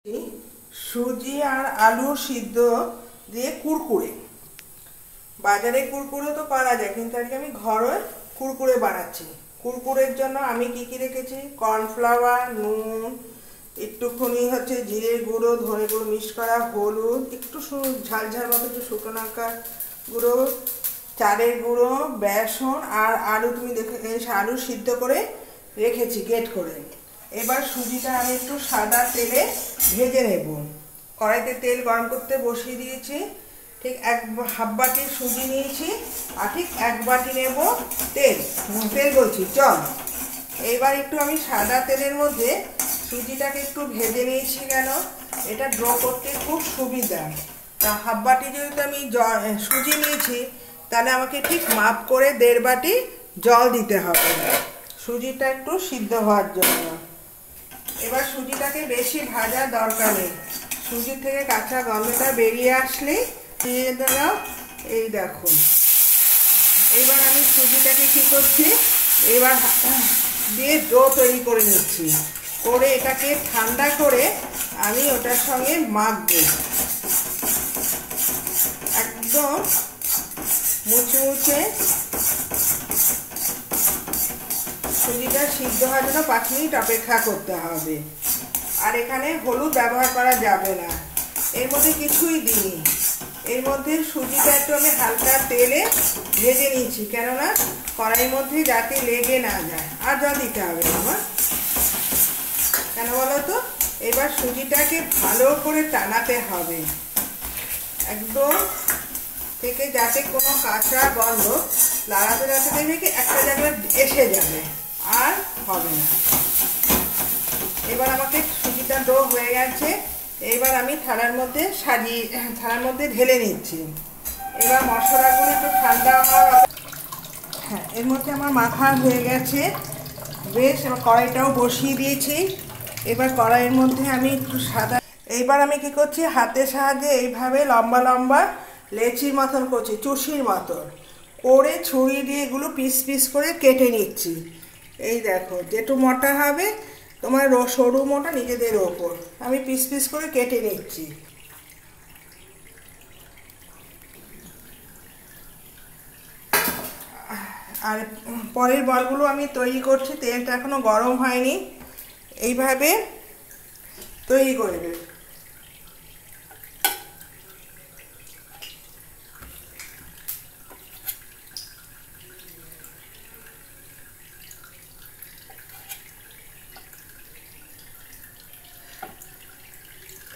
সুজি আর আলু সিদ্ধ দিয়ে কুরকুরে। বাজারে কুরকুরে তো পাওয়া যায়, কিন্তু আজকে আমি ঘরে কুরকুরে বানাচ্ছি। কুরকুরের জন্য আমি কি কি রেখেছি: কর্নফ্লাওয়ার, নুন, একটুখানি জিরে গুঁড়ো, ধনে গুঁড়ো মিক্স করা, হলুদ, একটু ঝাল ঝাল মতো একটু শুকনো লঙ্কার গুঁড়ো, চালের গুঁড়ো, বেসন আর আলু। তুমি দেখে আলু সিদ্ধ করে রেখেছি গ্রেট করে। এবার সুজিটা আমি একটু সাদা তেলে ভেজে নেব। কড়াইতে তেল গরম করতে বসিয়ে দিয়েছি। ঠিক হাফ বাটি সুজি নিয়েছি আর ঠিক 1 বাটি নেব তেল বলছি জল। এইবার একটু আমি সাদা তেলের মধ্যে সুজিটাকে একটু ভেজে নিয়েছি, কেন এটা ড্র করতে খুব সুবিধা। তা হাফ বাটি যেহেতু আমি সুজি নিয়েছি, তাহলে আমাকে ঠিক মাপ করে 1.5 বাটি জল দিতে হবে সুজিটা একটু সিদ্ধ হওয়ার জন্য। এবার সুজিটাকে বেশি ভাজা দরকার নেই, সুজি থেকে কাঁচা গন্ধটা বেরিয়ে আসলে দিয়ে দিলাম। এই দেখুন, এইবার আমি সুজিটাকে কি করছি, এবার দিয়ে ডো তৈরি করে নিচ্ছি। করে এটাকে ঠান্ডা করে আমি ওটার সঙ্গে মাখবো। একদম মুচমুচে সুজিটা সিদ্ধ হওয়ার জন্য 5 মিনিট অপেক্ষা করতে হবে। আর এখানে হলুদ ব্যবহার করা যাবে না, এর মধ্যে কিছুই দিইনি। এর মধ্যে সুজিটা একটু আমি হালকা তেলে ভেজে নিচ্ছি, কেননা কড়াইয়ের মধ্যে যাতে লেগে না যায়। আর জল দিতে হবে না, কেন বলো তো? এবার সুজিটাকে ভালো করে টানাতে হবে একদম থেকে, যাতে কোনো কাঁচা গন্ধ লাগাতে লাগাতে দেখবে কি একটা জায়গায় এসে যাবে, আর হবে না। এবার আমাকে সুজিটা ডো হয়ে গেছে। এবার আমি থালার মধ্যে ঢেলে নিচ্ছি। এবার মশলাগুলো একটু ঠান্ডা হওয়ার, হ্যাঁ, এর মধ্যে আমার মাখা হয়ে গেছে বেশ। এবার কড়াইটাও বসিয়ে দিয়েছি। এবার কড়াইয়ের মধ্যে আমি একটু এইবার আমি কি করছি, হাতের সাহায্যে এইভাবে লম্বা লম্বা লেচির মতন করছি, চুষির মতন করে ছুরি দিয়ে এগুলো পিস পিস করে কেটে নিচ্ছি। এই দেখো, যেটু মোটা হবে তোমার সরু মোটা নিজেদের ওপর, আমি পিস পিস করে কেটে নিচ্ছি। আর পরের বলগুলো আমি তৈরি করছি, তেলটা এখনো গরম হয়নি, এইভাবে তৈরি করবে।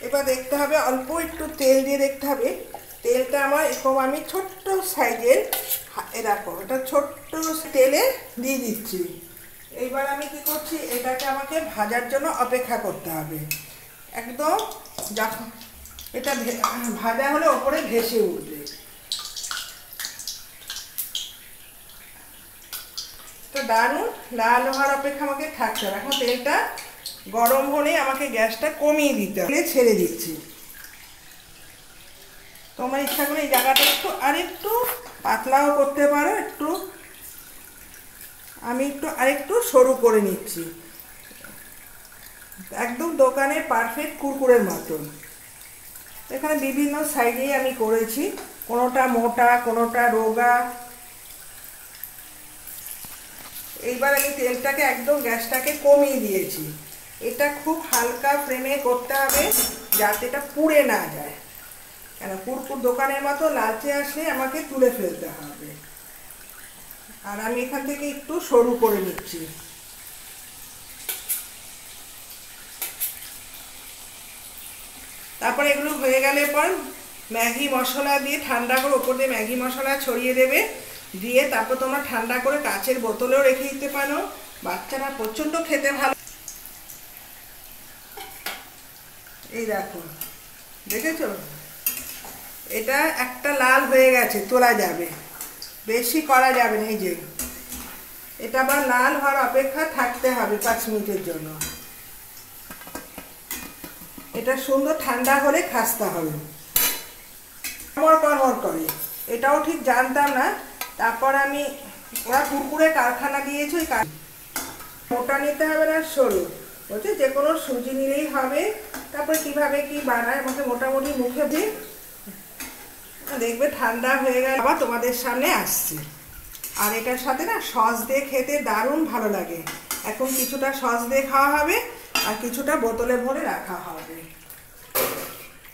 এবার দেখতে হবে, অল্প একটু তেল দিয়ে দেখতে হবে তেলটা আমার এরকম, আমি ছোট্ট সাইজের এরকম এটা ছোট্ট তেলে দিয়ে দিচ্ছি। এইবার আমি কি করছি, এটাকে আমাকে ভাজার জন্য অপেক্ষা করতে হবে। একদম যখন এটা ভাজা হলে ওপরে ভেসে উঠবে। তো দারুণ লাল হওয়ার অপেক্ষা আমাকে থাকতে হবে। এখন তেলটা গরম হলে আমাকে গ্যাসটা কমিয়ে দিতে হবে। ছেড়ে দিচ্ছি। তোমরা ইচ্ছা করে এই জায়গাটা একটু আরেকটু পাতলাও করতে পারো, আমি আরেকটু সরু করে নিচ্ছি, একদম দোকানের পারফেক্ট কুরকুরের মতন। এখানে বিভিন্ন সাইজেই আমি করেছি, কোনোটা মোটা কোনোটা রোগা। এইবার আমি তেলটাকে একদম গ্যাসটাকে কমিয়ে দিয়েছি। এটা খুব হালকা ফ্লেমে করতে হবে যাতে এটা পুড়ে না যায়, কেন কুরকুর দোকানের মতো লালচে আসলে আমাকে তুলে ফেলতে হবে। আর আমি এখান থেকে একটু সরু করে নিচ্ছি। তারপরে এগুলো হয়ে গেলে পর ম্যাগি মশলা দিয়ে ঠান্ডা করে ওপর দিয়ে ম্যাগি মশলা ছড়িয়ে দেবে, দিয়ে তারপর তোমরা ঠান্ডা করে কাচের বোতলেও রেখে দিতে পারো। বাচ্চারা প্রচণ্ড খেতে ভালো। এই দেখো, দেখেছো, এটা একটা লাল হয়ে গেছে, তোলা যাবে, বেশি করা যাবে না। এই যে এটা আবার লাল হওয়ার অপেক্ষা থাকতে হবে 5 মিনিটের জন্য। এটা সুন্দর ঠান্ডা হলে খাসতে হবে। কড়মড় করে, এটাও ঠিক জানতাম না। তারপর আমি, ওরা কুরকুরে কারখানা দিয়েছে, মোটা নিতে হবে না, সরু বলছে যে কোনো সুজি নিলেই হবে। তারপরে কিভাবে কি বানায় আমাকে মোটামুটি মুখে দিই, দেখবে ঠান্ডা হয়ে গেলে আবার তোমাদের সামনে আসছি। আর এটার সাথে না সস দিয়ে খেতে দারুণ ভালো লাগে। এখন কিছুটা সস দিয়ে খাওয়া হবে আর কিছুটা বোতলে ভরে রাখা হবে।